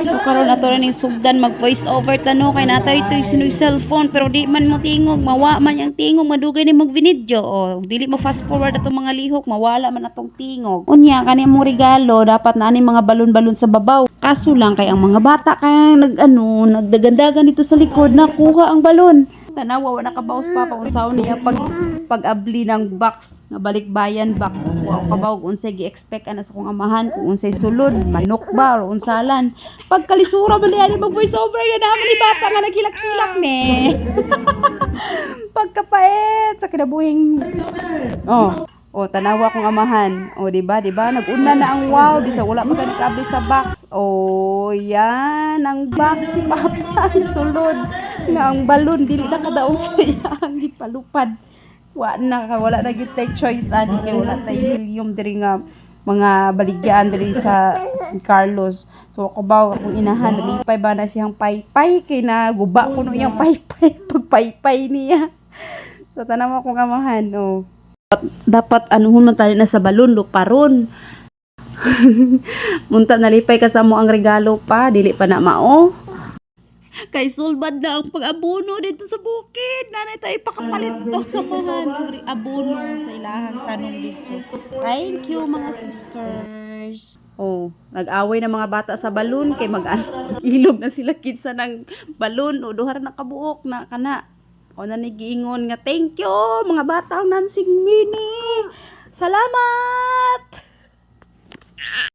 So karon ato ning sugdan mag voice over tano kay natay itoy sinoy cellphone pero di man mo tingog mawa man yang tingog madugay ni mag video o dili mo fast forward atong mga lihok mawala man atong tingog unya kani mo regalo dapat na ani mga balon-balon sa babaw kaso lang kay ang mga bata kay nagdagandagan dito sa likod nakuha ang balon tanawa wa nakabawas pa paunsaon niya pag-abli ng box nga balikbayan box wa kabaw unsay gi-expect ana sa kong amahan kung unsay sulod manok ba o unsalan pagkalisura man ani mag voice over yan naman ni bata nga nagilak-hilak ni pagkapait sa kinabuhing tanawa kong amahan di ba naguna na ang wow bisa wala pa nag-abli sa box yan ang box ni papa sulod nga ang balon dili na kadaog sa iyang gipalupad wala na gyud tay choice ani kay wala tay helium diri nga mga baligyan diri sa San Carlos so ako ba akong inahan nalipay ba na siyang paypay kay naguba kuno iyang paypay pag paypay niya so tanaw akong amahan dapat anuhon man tayo na sa balon luparon munta nalipay ka sa mo ang regalo pa dili pa na mao kay sulbad na ang pag-abono dito sa bukid nanay tayo ipakapalit to amahan abono sa ilahang tanong dito thank you mga sisters nag-away na mga bata sa balon kay ilog na sila kinsa ng balon duha ra na kabuok na kana na nigiingon nga thank you mga bata ang nansing mini salamat